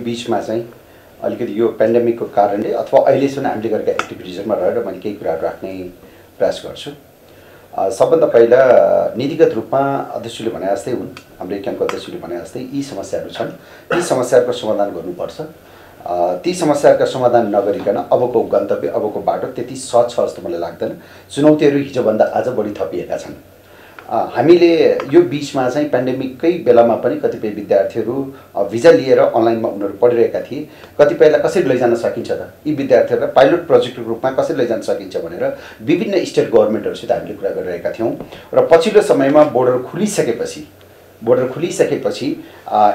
बीचमा चाहिँ अलिकति यो पेन्डेमिकको कारणले अथवा अहिलेसम्म हामीले गरेका एक्टिभिटिजमा रहेर मैले केही कुराहरू राख्ने प्रयास गर्छु। सबभन्दा पहिला नीतिगत रूपमा अध्यक्षले भने जस्तै हुन्, हाम्रो क्याम्पको अध्यक्षले भने जस्तै यी समस्याहरू छन्, यी समस्याहरूको समाधान गर्नुपर्छ। ती समस्याका समाधान नगरिकन अबको गन्तव्य, अबको बाटो त्यति सहज छ जस्तो मलाई लाग्दैन। चुनौतीहरू हिजोभन्दा आज बढी थपिएका छन्। हामीले यो बीचमा चाहिँ पेन्डेमिककै बेलामा पनि कतिपय विद्यार्थीहरू भिजा लिएर अनलाइनमा उनीहरू पढिरहेका थिए। कतिपयलाई कसरी लैजान सकिन्छ त, यी विद्यार्थीहरूलाई पाइलट प्रोजेक्टको रूपमा कसरी लैजान सकिन्छ भनेर विभिन्न स्टेट गभर्मेन्टहरूसित हामीले कुरा गरिरहेका थियौँ। र पछिल्लो समयमा बोर्डर खुलिसकेपछि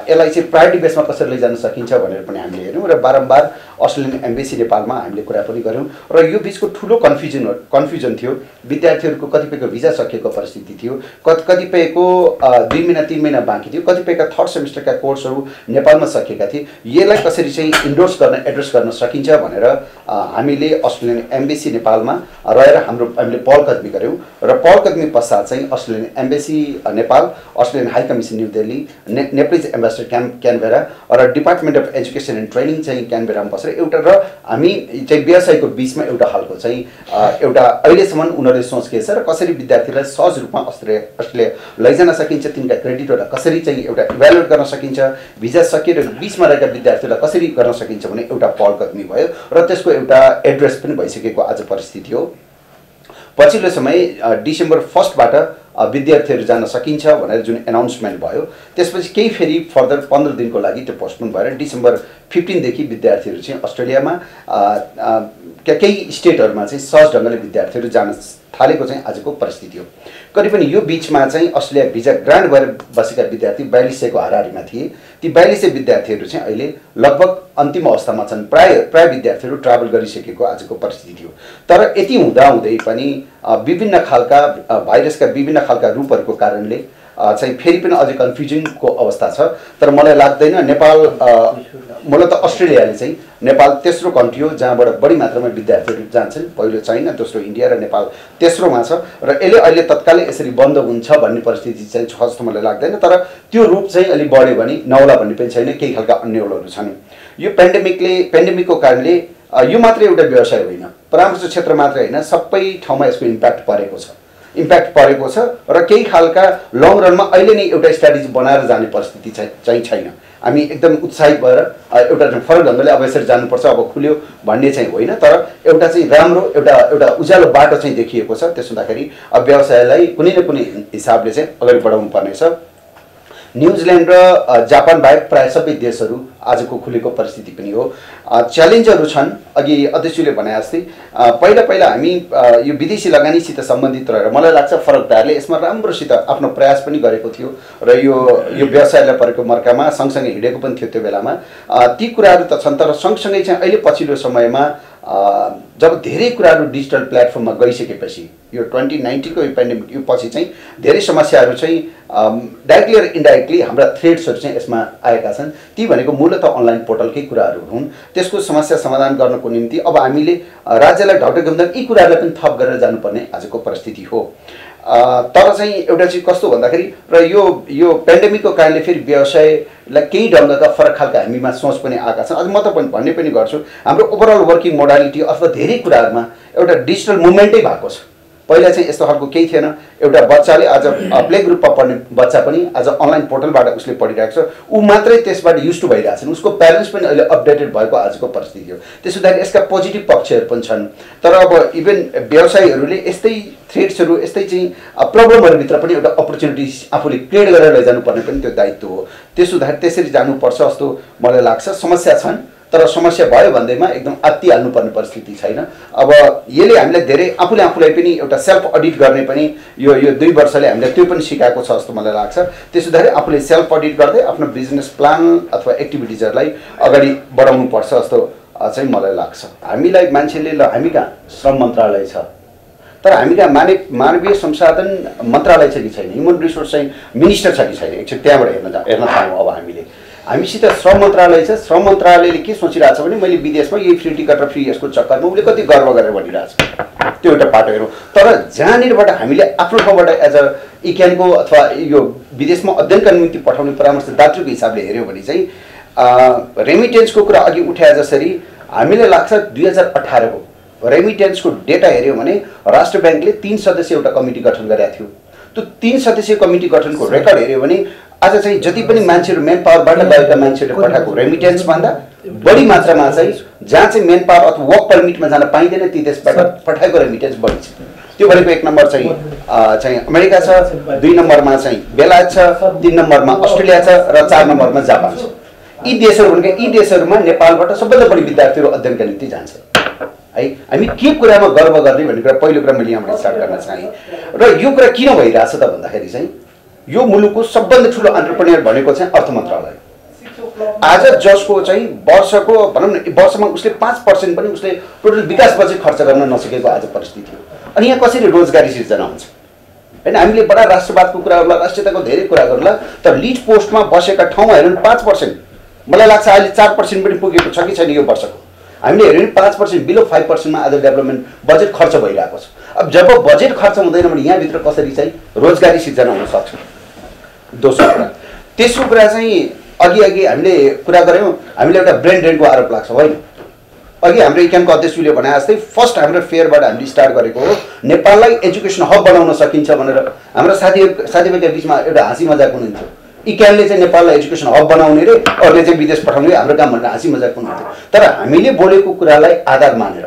यसलाई चाहिँ प्रायोरिटी बेसमा कसरी लैजान सकिन्छ भनेर पनि हामीले हेऱ्यौँ र बारम्बार अस्ट्रेलियन एम्बेसी नेपालमा हामीले कुरा पनि गऱ्यौँ। र यो बिचको ठुलो कन्फ्युजन थियो। विद्यार्थीहरूको कतिपयको भिजा सकिएको परिस्थिति थियो, कतिपयको 2 महिना 3 महिना बाँकी थियो, कतिपयका थर्ड सेमिस्टरका कोर्सहरू नेपालमा सकिएका थिए। यसलाई कसरी चाहिँ एड्रेस गर्न सकिन्छ भनेर हामीले अस्ट्रेलियन एम्बेसी नेपालमा रहेर हामीले पहलकदमी गऱ्यौँ। र पहलकदमी पश्चात चाहिँ Australian embassy Nepal, Australian high commission New Delhi, Nepalese ambassador Canberra र department of education and training चाहिँ क्यानबेरामा बसेर एउटा र हामी चाहिँ व्यवसायको बिचमा एउटा खालको चाहिँ एउटा अहिलेसम्म उनीहरूले सोच के छ र कसरी विद्यार्थीलाई सहज रूपमा अस्ट्रेलिया लैजान सकिन्छ, तिनका क्रेडिटहरूलाई कसरी चाहिँ एउटा इभ्यालुएट गर्न सकिन्छ, भिजा सकिएर बिचमा रहेका विद्यार्थीलाई कसरी गर्न सकिन्छ भने एउटा पहलकदमी भयो र त्यसको एउटा एड्रेस पनि भइसकेको आज परिस्थिति हो। पछिल्लो समय डिसेम्बर 1बाट विद्यार्थीहरू जान सकिन्छ भनेर जुन एनाउन्समेन्ट भयो, त्यसपछि केही फेरि फर्दर 15 दिनको लागि त्यो पोस्टपोन भएर डिसेम्बर 15 देखि विद्यार्थीहरू चाहिँ अस्ट्रेलियामा केही स्टेटहरूमा चाहिँ सहज ढङ्गले विद्यार्थीहरू जान थालेको चाहिँ आजको परिस्थिति हो। करिबन यो बीचमा चाहिँ अस्ट्रेलिया भिजा ग्रान्ट भएर बसेका विद्यार्थी 4200को हाराहारीमा थिए। ती 4200 विद्यार्थीहरू चाहिँ अहिले लगभग अन्तिम अवस्थामा छन्। प्राय विद्यार्थीहरू ट्राभल गरिसकेको आजको परिस्थिति हो। तर यति हुँदाहुँदै पनि विभिन्न खालका भाइरसका विभिन्न खालका रूपहरूको कारणले चाहिँ फेरि पनि अझै कन्फ्युजनको अवस्था छ। तर मलाई लाग्दैन नेपाल, मूलत अस्ट्रेलियाले चाहिँ नेपाल तेस्रो कन्ट्री हो जहाँबाट बढी मात्रामा विद्यार्थीहरू जान्छन्। पहिलो चाइना, दोस्रो इन्डिया र नेपाल तेस्रोमा छ। र यसले अहिले तत्कालै यसरी बन्द हुन्छ भन्ने परिस्थिति चाहिँ छ जस्तो मलाई लाग्दैन। तर त्यो रूप चाहिँ अलि बढ्यो भने नौला भन्ने पनि छैन, केही खालका अन्यलहरू छन्। यो पेन्डेमिकको कारणले यो मात्रै एउटा व्यवसाय होइन, परामर्श क्षेत्र मात्रै होइन, सबै ठाउँमा यसको इम्प्याक्ट परेको छ र केही खालका लङ रनमा अहिले नै एउटा स्ट्राटेजी बनाएर जाने परिस्थिति चाहिँ छैन। हामी एकदम उत्साहित भएर एउटा फरक ढङ्गले अब यसरी जानुपर्छ, अब खुल्यो भन्ने चाहिँ होइन। तर एउटा चाहिँ राम्रो एउटा उज्यालो बाटो चाहिँ देखिएको छ। त्यसो हुँदाखेरि अब व्यवसायलाई कुनै न कुनै हिसाबले चाहिँ अगाडि बढाउनु पर्नेछ। न्युजिल्यान्ड र जापान बाहेक प्राय सबै देशहरू आजको खुलेको परिस्थिति पनि हो। च्यालेन्जहरू छन्। अघि अध्यक्षले भने जस्तै पहिला हामी यो विदेशी लगानीसित सम्बन्धित रहेर मलाई लाग्छ फरकदारले यसमा राम्रोसित आफ्नो प्रयास पनि गरेको थियो र यो व्यवसायलाई परेको मर्कामा सँगसँगै हिँडेको पनि थियो। त्यो बेलामा ती कुराहरू त छन्, तर सँगसँगै चाहिँ अहिले पछिल्लो समयमा जब धेरै कुराहरू डिजिटल प्लेटफर्ममा गइसकेपछि यो 2019 को यो पेन्डेमिक यो पछि चाहिँ धेरै समस्याहरू चाहिँ डाइरेक्टली र इन्डाइरेक्टली हाम्रा थ्रेड्सहरू चाहिँ यसमा आएका छन्। ती भनेको मूलतः अनलाइन पोर्टलकै कुराहरू हुन्। त्यसको समस्या समाधान गर्नको निम्ति अब हामीले राज्यलाई ढकढक्याउँदा यी कुराहरूलाई पनि थप गरेर जानुपर्ने आजको परिस्थिति हो। तर चाहिँ एउटा चाहिँ कस्तो भन्दाखेरि र यो पेन्डेमिकको कारणले फेरि व्यवसायलाई केही ढङ्गका फरक खालका हामीमा सोच पनि आएका छन्। अझ म त भन्ने पनि गर्छु, हाम्रो ओभरअल वर्किङ मोडालिटी अथवा धेरै कुराहरूमा एउटा डिजिटल मुभमेन्टै भएको छ। पहिला चाहिँ यस्तो खालको केही थिएन। एउटा बच्चाले आज प्ले ग्रुपमा पढ्ने बच्चा पनि आज अनलाइन पोर्टलबाट उसले पढिरहेको छ। ऊ मात्रै त्यसबाट युज टु भइरहेछन्, उसको प्यारेन्ट्स पनि अहिले अपडेटेड भएको आजको परिस्थिति हो। त्यसो हुँदाखेरि यसका पोजिटिभ पक्षहरू पनि छन्। तर अब इभन व्यवसायीहरूले यस्तै थ्रेड्सहरू, यस्तै चाहिँ प्रब्लमहरूभित्र पनि एउटा अपर्च्युनिटिज आफूले क्रिएट गरेर लैजानु पर्ने पनि त्यो दायित्व हो। त्यसो हुँदाखेरि त्यसरी जानुपर्छ जस्तो मलाई लाग्छ। समस्या छन्, तर समस्या भयो भन्दैमा एकदम आत्तिहाल्नुपर्ने परिस्थिति छैन। अब यसले हामीलाई धेरै आफूलाई पनि एउटा सेल्फ अडिट गर्ने पनि यो 2 वर्षले हामीलाई त्यो पनि सिकाएको छ जस्तो मलाई लाग्छ। त्यसो हुँदाखेरि आफूले सेल्फ अडिट गर्दै आफ्नो बिजनेस प्लान अथवा एक्टिभिटिजहरूलाई अगाडि बढाउनुपर्छ जस्तो चाहिँ मलाई लाग्छ। हामीलाई मान्छेले हामी कहाँ श्रम मन्त्रालय छ, तर हामी कहाँ मानवीय संसाधन मन्त्रालय छ कि छैन, ह्युमन रिसोर्स चाहिँ मिनिस्टर छ कि छैन, एकचोटि त्यहाँबाट हेर्न थालौँ। अब हामीसित श्रम मन्त्रालय छ। श्रम मन्त्रालयले के सोचिरहेछ भने मैले विदेशमा यही फ्री टिकट र फ्री यसको चक्करमा उसले कति गर्व गरेर भनिरहेछ, त्यो एउटा पाटो हेरौँ। तर जहाँनिरबाट हामीले आफ्नो ठाउँबाट एज अ इक्यानको अथवा यो विदेशमा अध्ययनका निम्ति पठाउने परामर्शदाताको हिसाबले हेऱ्यौँ भने चाहिँ रेमिटेन्सको कुरा अघि उठाए जसरी हामीलाई लाग्छ 2018 को रेमिटेन्सको डेटा हेऱ्यौँ भने राष्ट्र ब्याङ्कले 3 सदस्यीय एउटा कमिटी गठन गरेको थियो। त्यो 3 सदस्यीय कमिटी गठनको रेकर्ड हेऱ्यो भने आज चाहिँ जति पनि मान्छेहरू मेन पावरबाट गएका मान्छेहरूले पठाएको रेमिटेन्स भन्दा बढी मात्रामा चाहिँ जहाँ चाहिँ मेन पावर अथवा वर्क परमिटमा जान पाइँदैन ती देशबाट पठाएको रेमिटेन्स बढी छ। त्यो भनेको 1 नम्बर चाहिँ अमेरिका छ, 2 नम्बरमा चाहिँ बेलायत छ, 3 नम्बरमा अस्ट्रेलिया छ र 4 नम्बरमा जापान छ। यी देशहरू भनेको यी देशहरूमा नेपालबाट सबैभन्दा बढी विद्यार्थीहरू अध्ययनका निम्ति जान्छ है। हामी के कुरामा गर्व गर्ने भन्ने कुरा पहिलो कुरा मैले यहाँबाट स्टार्ट गर्न चाहेँ। र यो कुरा किन भइरहेछ त भन्दाखेरि चाहिँ यो मुलुकको सबभन्दा ठुलो एन्टरप्रेन्योर भनेको चाहिँ अर्थ मन्त्रालय। आज जसको चाहिँ वर्षको भनौँ न वर्षमा उसले 5% पनि उसले टोटल विकास बजेट खर्च गर्न नसकेको आज परिस्थिति हो। अनि यहाँ कसरी रोजगारी सिर्जना हुन्छ हैन? हामीले बडा राष्ट्रवादको कुरा गर्ला, राष्ट्रियताको धेरै कुरा गर्ला, तर लिड पोस्टमा बसेका ठाउँमा हेर्नु 5%, मलाई लाग्छ अहिले 4% पनि पुगेको छ कि छैन यो वर्षको। हामीले हेर्यो भने 5% बिलो 5% मा आज डेभलपमेन्ट बजेट खर्च भइरहेको छ। अब जब बजेट खर्च हुँदैन भने यहाँभित्र कसरी चाहिँ रोजगारी सिर्जना हुन सक्छ? दोस्रो कुरा, तेस्रो कुरा चाहिँ अघि हामीले कुरा गऱ्यौँ, हामीले एउटा ब्रेन ड्रेनको आरोप लाग्छ होइन? अघि हाम्रो इक्यानको अध्यक्षले भने जस्तै फर्स्ट हाम्रो फेयरबाट हामीले स्टार्ट गरेको हो नेपाललाई एजुकेसन हब बनाउन सकिन्छ भनेर। हाम्रो साथीभाइका बिचमा एउटा हाँसी मजाक हुनुहुन्थ्यो, इक्यानले चाहिँ नेपाललाई एजुकेसन हब बनाउने रे अरूले चाहिँ विदेश पठाउने हाम्रो काम भनेर हाँसी मजाक हुनुहुन्थ्यो। तर हामीले बोलेको कुरालाई आधार मानेर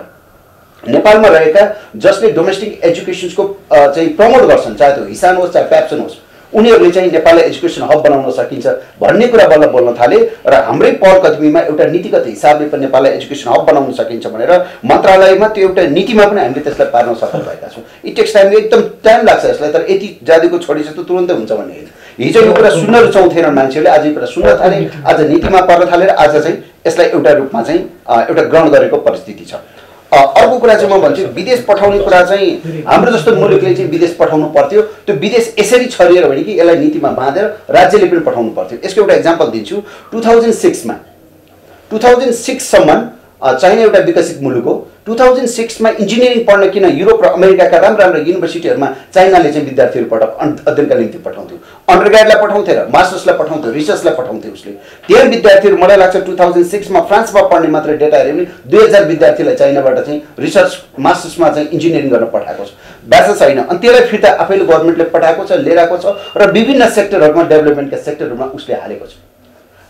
नेपालमा रहेका जसले डोमेस्टिक एजुकेसनको चाहिँ प्रमोट गर्छन्, चाहे त्यो हिसान होस् चाहे प्याप्सन होस्, उनीहरूले चाहिँ नेपाललाई एजुकेसन हब बनाउन सकिन्छ भन्ने कुरा बल्ल बोल्न थाले। र हाम्रै पहल कदमीमा एउटा नीतिगत हिसाबले पनि नेपाललाई एजुकेसन हब बनाउन सकिन्छ भनेर मन्त्रालयमा त्यो एउटा नीतिमा पनि हामीले त्यसलाई पार्न सफल भएका छौँ। इट टेक्स टाइम, एकदम टाइम लाग्छ यसलाई, तर यति जादुको छोडी जस्तो तुरुन्तै हुन्छ भन्ने होइन। हिजो यो कुरा सुन्न रुचाउँथेनन् मान्छेहरूले, आज यो कुरा सुन्न थाले, आज नीतिमा पर्न थालेर आज चाहिँ यसलाई एउटा रूपमा चाहिँ एउटा ग्रहण गरेको परिस्थिति छ। अर्को कुरा चाहिँ म भन्छु, विदेश पठाउने कुरा चाहिँ हाम्रो जस्तो मुलुकले चाहिँ विदेश पठाउनु पर्थ्यो। त्यो विदेश यसरी छरिएर भने कि यसलाई नीतिमा बाँधेर राज्यले पनि पठाउनु पर्थ्यो। यसको एउटा इक्जाम्पल दिन्छु। 2006 सम्म चाइना एउटा विकसित मुलुक हो। 2006 मा इन्जिनियरिङ पढ्न किन युरोप र अमेरिकाका राम्रा युनिभर्सिटीहरूमा चाइनाले चाहिँ विद्यार्थीहरू अध्ययनका निम्ति पठाउँथ्यो, अन्डरग्रेडलाई पठाउँथ्यो र मास्टर्सलाई पठाउँथ्यो, रिसर्चलाई पठाउँथ्यो उसले। त्यही विद्यार्थीहरू मलाई लाग्छ 2006 मा फ्रान्समा पढ्ने मात्र डेटा हेऱ्यो भने 2000 विद्यार्थीलाई चाइनाबाट चाहिँ रिसर्च मास्टर्समा चाहिँ इन्जिनियरिङ गर्न पठाएको छ, ब्याचलर छैन। अनि त्यसलाई फिर्ता आफैले गभर्मेन्टले पठाएको छ, लिएर आएको छ र विभिन्न सेक्टरहरूमा डेभलपमेन्टका सेक्टरहरूमा उसले हालेको छ।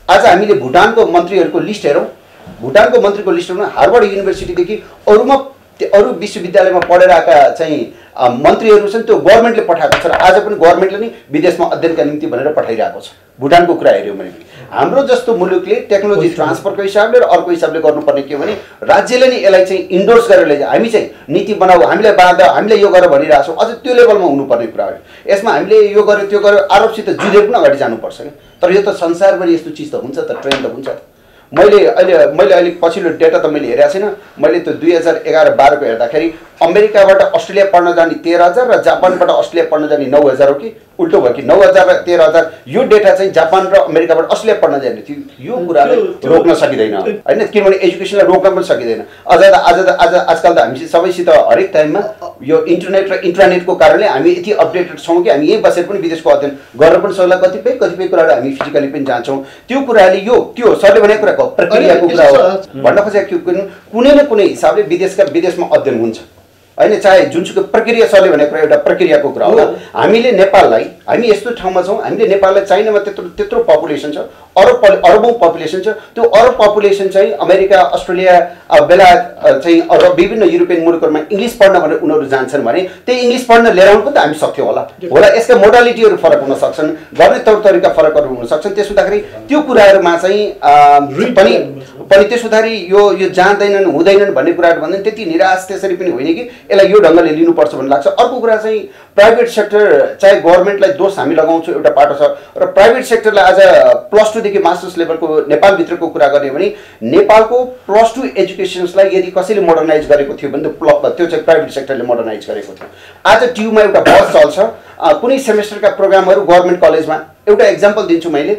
आज हामीले भुटानको मन्त्रीहरूको लिस्ट हेरौँ, भुटानको मन्त्रीको लिस्टमा हार्वर्ड युनिभर्सिटीदेखि अरू विश्वविद्यालयमा पढेर आएका चाहिँ मन्त्रीहरू छन्, त्यो गभर्मेन्टले पठाएको छ र आज पनि गभर्मेन्टले नै विदेशमा अध्ययनका निम्ति भनेर पठाइरहेको छ। भुटानको कुरा हेऱ्यौँ भने हाम्रो जस्तो मुलुकले टेक्नोलोजी ट्रान्सफरको हिसाबले र अर्को हिसाबले गर्नुपर्ने के हो भने राज्यले नै यसलाई चाहिँ इन्डोर्स गरेर लैजाऊ, हामी चाहिँ नीति बनाऊ, हामीलाई बाँध, हामीले यो गरेर भनिरहेको छौँ। अझ त्यो लेभलमा हुनुपर्ने कुरा हो। यसमा हामीले यो गर्यो त्यो गर्यो आरोपसित जुझेर पनि अगाडि जानुपर्छ क्या। तर यो त संसारभरि यस्तो चिज त हुन्छ त, ट्रेन्ड त हुन्छ त। मैले अहिले पछिल्लो डेटा त मैले हेरेको छैन, मैले त्यो 2011-12 को हेर्दाखेरि अमेरिकाबाट अस्ट्रेलिया पढ्न जाने 13,000 र जापानबाट अस्ट्रेलिया पढ्न जाने 9,000 हो कि उल्टो भयो कि 9,000 र 13,000। यो डेटा चाहिँ जापान र अमेरिकाबाट अस्ट्रेलिया पढ्न जाने थियो। यो कुरालाई रोक्न सकिँदैन होइन, किनभने एजुकेसनलाई रोक्न पनि सकिँदैन। आजकल त हामी सबैसित हरेक टाइममा यो इन्टरनेट र इन्टरनेटको कारणले हामी यति अपडेटेड छौँ कि हामी यहीँ बसेर पनि विदेशको अध्ययन गर्न पनि सक्ला। कतिपय कुराहरू हामी फिजिकली पनि जान्छौँ। त्यो कुराले त्यो सरले भनेको कुराको प्रक्रियाको कुरा हो भन्न खोजेको, कुनै न कुनै हिसाबले विदेशमा अध्ययन हुन्छ होइन, चाहे जुनसुकै प्रक्रिया सरले भनेको एउटा प्रक्रियाको कुरा हो। हामीले नेपाललाई, हामी यस्तो ठाउँमा छौँ, हामीले नेपाललाई चाइनामा त्यत्रो पपुलेसन छ, अरबौँ पपुलेसन छ। त्यो अरब पपुलेसन चाहिँ अमेरिका, अस्ट्रेलिया, बेलायत चाहिँ अरू विभिन्न युरोपियन मुलुकहरूमा इङ्ग्लिस पढ्न भनेर उनीहरू जान्छन् भने त्यही इङ्ग्लिस पढ्न लिएर आउनु पनि त हामी सक्थ्यौँ होला। यसका मोडालिटीहरू फरक हुन सक्छन्, गर्ने तौर तरिका फरकहरू हुन सक्छन्। त्यस हुँदाखेरि त्यो कुराहरूमा चाहिँ पनि त्यस हुँदाखेरि यो जान्दैनन् हुँदैनन् भन्ने कुराहरू भन्दैन। त्यति निराश त्यसरी पनि होइन कि यसलाई यो ढङ्गले लिनुपर्छ भन्ने लाग्छ। अर्को कुरा चाहिँ प्राइभेट सेक्टर, चाहे गभर्मेन्टलाई दोष हामी लगाउँछौँ एउटा पाटो छ, र प्राइभेट सेक्टरलाई आज +2 देखि मास्टर्स लेभलको नेपालभित्रको कुरा गर्ने भने नेपालको +2 एजुकेसन्सलाई यदि कसैले मोडर्नाइज गरेको थियो भने त्यो चाहिँ प्राइभेट सेक्टरले मोडर्नाइज गरेको थियो। आज ट्युमा एउटा बस चल्छ, कुनै सेमेस्टरका प्रोग्रामहरू गभर्मेन्ट कलेजमा, एउटा इक्जाम्पल दिन्छु मैले,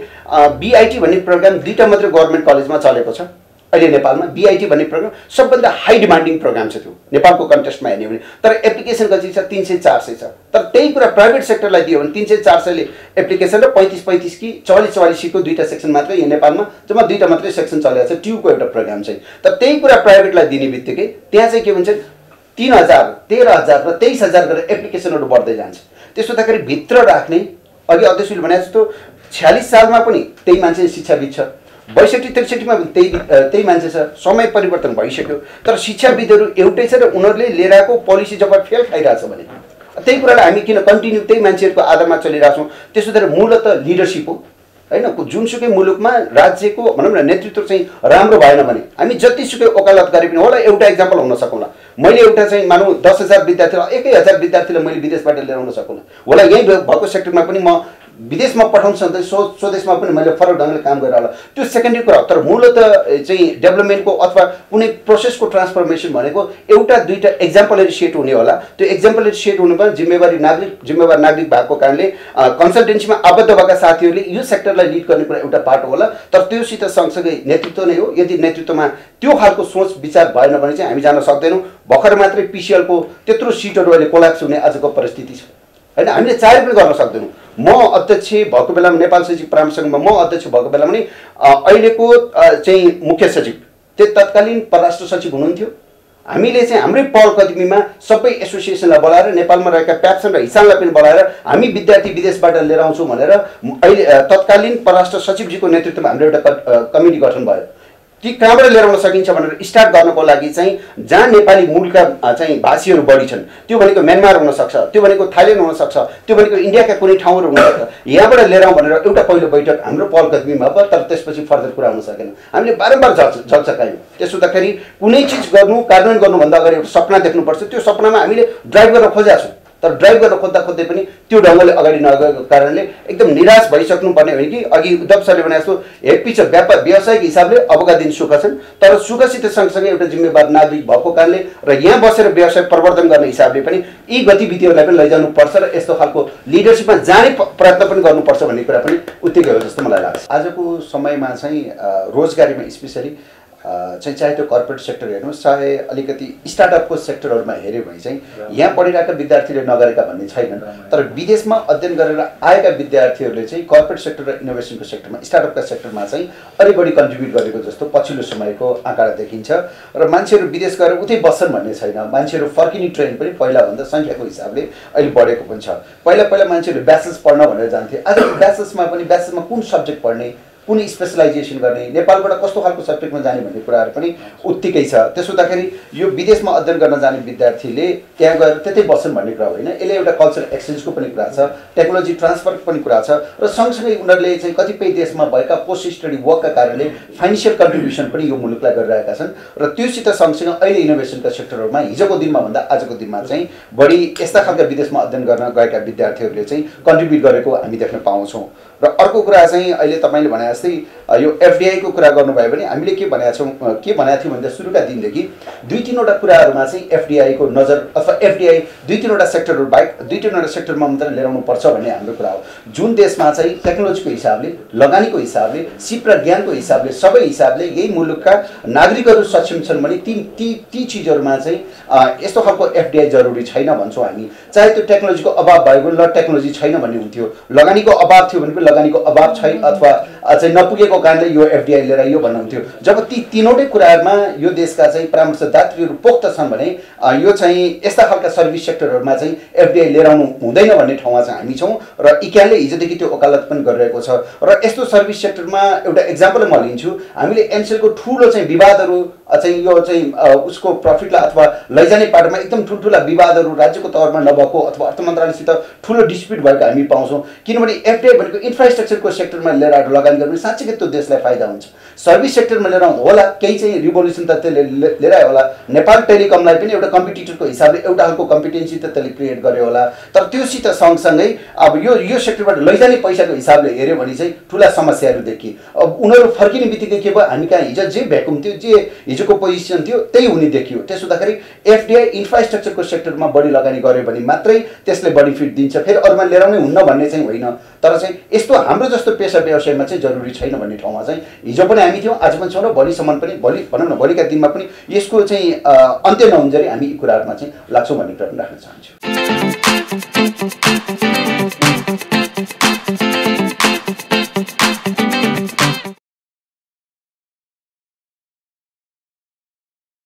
BIT भन्ने प्रोग्राम 2टा मात्रै गभर्मेन्ट कलेजमा चलेको छ। अहिले नेपालमा बीआईटी भन्ने प्रोग्राम सबभन्दा हाई डिमान्डिङ प्रोग्राम छ त्यो नेपालको कन्टेक्स्टमा हेर्ने भने। तर एप्लिकेसन कति छ? 300-400 छ। तर त्यही कुरा प्राइभेट सेक्टरलाई दियो भने 300-400ले एप्लिकेसन र 35-35 कि 44-44 सीटको दुईटा सेक्सन मात्रै यहाँ नेपालमा जम्मा दुईटा मात्रै सेक्सन चलेको छ ट्युको एउटा प्रोग्राम चाहिँ। तर त्यही कुरा प्राइभेटलाई दिने बित्तिकै त्यहाँ चाहिँ के भन्छ 3000, 13000 र 23000 गरेर एप्लिकेसनहरू बढ्दै जान्छ। त्यसो हुँदाखेरि भित्र राख्ने अघि अध्यक्षले भने जस्तो 46 सालमा पनि त्यही मान्छे शिक्षाविद छ, 62-63 मा त्यही मान्छे छ। समय परिवर्तन भइसक्यो तर शिक्षाविदहरू एउटै छ र उनीहरूले लिएर आएको पोलिसी जब फेल खाइरहेछ भने त्यही कुरालाई हामी किन कन्टिन्यू त्यही मान्छेहरूको आधारमा चलिरहेको छौँ? त्यसो हुँदा मूलतः लिडरसिप हो हैन। जुनसुकै मुलुकमा राज्यको भनौँ न नेतृत्व चाहिँ राम्रो भएन भने हामी जतिसुकै वकालत गरे पनि होला एउटा इक्जाम्पल हुन सकौँला। मैले एउटा चाहिँ मानौँ 10,000 विद्यार्थीलाई 1000 विद्यार्थीलाई मैले विदेशबाट लिएर आउन सकौँला होला। यहीँ भएको सेक्टरमा पनि म विदेशमा पठाउँछ भने स्वदेशमा पनि मैले फरक ढङ्गले काम गरेर होला, त्यो सेकेन्डरी कुरा। तर मूलतः चाहिँ डेभलपमेन्टको अथवा कुनै प्रोसेसको ट्रान्सफर्मेसन भनेको एउटा दुईटा एक्जाम्पलरी सेट हुने होला। त्यो एक्जाम्पलरी सेट हुनु पनि जिम्मेवार नागरिक भएको कारणले कन्सल्टेन्सीमा आबद्ध भएका साथीहरूले यो सेक्टरलाई लिड गर्ने कुरा एउटा पार्ट होला। तर त्योसित सँगसँगै नेतृत्व नै हो। यदि नेतृत्वमा त्यो खालको सोच विचार भएन भने चाहिँ हामी जान सक्दैनौँ। भर्खर मात्रै पिसिएलको त्यत्रो सिटहरू अहिले कोल्याप्स हुने आजको परिस्थिति छ हैन। हामीले चाहे पनि गर्न सक्दैनौँ। म अध्यक्ष भएको बेलामा नेपाल सचिव प्रामसङ्घमा म अध्यक्ष भएको बेलामा नि अहिलेको चाहिँ मुख्य सचिव त्यो तत्कालीन परराष्ट्र सचिव हुनुहुन्थ्यो। हामीले चाहिँ हाम्रै पहल कदमीमा सबै एसोसिएसनलाई बोलाएर नेपालमा रहेका प्याप्सन र हिसानलाई पनि बोलाएर हामी विद्यार्थी विदेशबाट लिएर आउँछौँ भनेर अहिले तत्कालीन परराष्ट्र सचिवजीको नेतृत्वमा हाम्रो एउटा कमिटी गठन भयो। ती कहाँबाट लिएर आउन सकिन्छ भनेर स्टार्ट गर्नको लागि चाहिँ जहाँ नेपाली मूलका चाहिँ भाषीहरू बढी छन् त्यो भनेको म्यानमार हुनसक्छ, त्यो भनेको थाइल्यान्ड हुनसक्छ, त्यो भनेको इन्डियाका कुनै ठाउँहरू हुनसक्छ, यहाँबाट लिएर आउँ भनेर एउटा पहिलो बैठक हाम्रो पहल कदमीमा भयो। तर त्यसपछि फर्दर कुरा हुन सकेन। हामीले बारम्बार झकझकायौँ। त्यसो हुँदाखेरि कुनै चिज गर्नु कार्यान्वयन गर्नुभन्दा अगाडि एउटा सपना देख्नुपर्छ। त्यो सपनामा हामीले ड्राइभ गर्न खोजेका छौँ तर ड्राइभ गर्न खोज्दै पनि त्यो ढङ्गले अगाडि नगएको कारणले एकदम निराश भइसक्नु पर्ने हो कि अघि उद्धव सरले भने जस्तो हेप्पी छ व्यावसायिक हिसाबले अबका दिन सुख छन् तर सुखसित सँगसँगै एउटा जिम्मेवार नागरिक भएको कारणले र यहाँ बसेर व्यवसाय प्रवर्धन गर्ने हिसाबले पनि यी गतिविधिहरूलाई पनि लैजानुपर्छ र यस्तो खालको लिडरसिपमा जाने प्रयत्न पनि गर्नुपर्छ भन्ने कुरा पनि उत्तिकै हो जस्तो मलाई लाग्छ। आजको समयमा चाहिँ रोजगारीमा स्पेसली चाहिँ चाहे त्यो कर्पोरेट सेक्टर हेर्नुहोस् चाहे अलिकति स्टार्टअपको सेक्टरहरूमा हेऱ्यो भने चाहिँ यहाँ पढिरहेका विद्यार्थीले नगरेका भन्ने छैनन्। तर विदेशमा अध्ययन गरेर आएका विद्यार्थीहरूले चाहिँ कर्पोरेट सेक्टर र इनोभेसनको सेक्टरमा स्टार्टअपका सेक्टरमा चाहिँ अलि बढी कन्ट्रिब्युट गरेको जस्तो पछिल्लो समयको आँकडा देखिन्छ। र मान्छेहरू विदेश गएर उतै बस्छन् भन्ने छैन। मान्छेहरू फर्किने ट्रेन्ड पनि पहिलाभन्दा सङ्ख्याको हिसाबले अहिले बढेको पनि छ। पहिला मान्छेहरूले ब्याचलर्स पढ्न भनेर जान्थे। आज ब्याचलर्समा कुन सब्जेक्ट पढ्ने, कुन स्पेसलाइजेसन गर्ने, नेपालबाट कस्तो खालको सब्जेक्टमा जाने भन्ने कुराहरू पनि उत्तिकै छ। त्यसो हुँदाखेरि यो विदेशमा अध्ययन गर्न जाने विद्यार्थीले त्यहाँ गएर त्यतै बस्छन् भन्ने कुरा होइन। यसले एउटा कल्चरल एक्सचेन्जको पनि कुरा छ, टेक्नोलोजी ट्रान्सफरको पनि कुरा छ र सँगसँगै उनीहरूले चाहिँ कतिपय देशमा भएका पोस्ट स्टडी वर्कका कारणले फाइनेन्सियल कन्ट्रिब्युसन पनि यो मुलुकलाई गरिरहेका छन्। र त्योसित सँगसँगै अहिले इनोभेसनका सेक्टरमा हिजोको दिनमा भन्दा आजको दिनमा चाहिँ बढी यस्ता खालका विदेशमा अध्ययन गर्न गएका विद्यार्थीहरूले चाहिँ कन्ट्रिब्युट गरेको हामी देख्न पाउँछौँ। र अर्को कुरा चाहिँ अहिले तपाईँले भने जस्तै यो एफडिआईको कुरा गर्नुभयो भने हामीले के भनेका थियौँ भन्दा सुरुका दिनदेखि 2-3वटा कुराहरूमा चाहिँ एफडिआईको नजर अथवा एफडिआई 2-3वटा सेक्टरहरू बाहेक 2-3वटा सेक्टरमा मात्र लिएर आउनुपर्छ भन्ने हाम्रो कुरा हो। जुन देशमा चाहिँ टेक्नोलोजीको हिसाबले, लगानीको हिसाबले, सिप र ज्ञानको हिसाबले, सबै हिसाबले यही मुलुकका नागरिकहरू सक्षम छन् भने ती चिजहरूमा चाहिँ यस्तो खालको एफडिआई जरुरी छैन भन्छौँ हामी। चाहे त्यो टेक्नोलोजीको अभाव भएको ल टेक्नोलोजी छैन भन्ने हुन्थ्यो, लगानीको अभाव थियो भने पनि लगानीको अभाव छैन अथवा चाहिँ नपुगेको कारणले यो एफडिआई लिएर यो भन्नुहुन्थ्यो। जब ती तीनवटै कुराहरूमा यो देशका चाहिँ परामर्शदाताहरू पोख्त छन् भने यो चाहिँ यस्ता खालका सर्भिस सेक्टरहरूमा चाहिँ एफडिआई लिएर आउनु हुँदैन भन्ने ठाउँमा चाहिँ हामी छौँ। र इक्यानले हिजोदेखि त्यो वकालत पनि गरिरहेको छ। र यस्तो सर्भिस सेक्टरमा एउटा इक्जाम्पल म लिन्छु। हामीले एनसेलको ठुलो चाहिँ विवादहरू चाहिँ यो चाहिँ उसको प्रफिटलाई अथवा लैजाने पाटोमा एकदम ठुल्ठुला विवादहरू राज्यको तौरमा नभएको अथवा अर्थ मन्त्रालयसित ठुलो डिस्प्युट भएको हामी पाउँछौँ। किनभने एफडिआई भनेको इन्फ्रास्ट्रक्चरको सेक्टरमा लिएर आएर लगानी गर्ने साँच्चै त्यो देशलाई फाइदा हुन्छ। सर्भिस सेक्टरमा लिएर आउँदा होला केही चाहिँ रिभोल्युसन त त्यसले लिएर आयो होला। नेपाल टेलिकमलाई पनि एउटा कम्पिटिटरको हिसाबले एउटा खालको कम्पिटेन्सी त त्यसले क्रिएट गर्यो होला। तर त्योसित सँगसँगै अब यो सेक्टरबाट लैजाने पैसाको हिसाबले हेऱ्यो भने चाहिँ ठुला समस्याहरू देखिए। अब उनीहरू फर्किने बित्तिकै के भयो, हामी कहाँ हिजो जे भ्याकुम थियो, जे हिजोको पोजिसन थियो त्यही हुने देखियो। त्यसो हुँदाखेरि एफडिआई इन्फ्रास्ट्रक्चरको सेक्टरमा बढी लगानी गर्यो भने मात्रै त्यसले बेनिफिट दिन्छ, फेरि अरूमा लिएर आउनै हुन्न भन्ने चाहिँ होइन। तर चाहिँ यस्तो हाम्रो जस्तो पेसा व्यवसायमा चाहिँ चाहिँ जरुरी छैन भन्ने ठाउँमा चाहिँ हिजो पनि हामी थियौँ, आज पनि छौँ र भोलिसम्म पनि भनौँ न भोलिका दिनमा पनि यसको चाहिँ अन्त्य नहुन्जेली हामी यी कुराहरूमा चाहिँ लाग्छौँ भन्ने कुरा पनि राख्न चाहन्छु।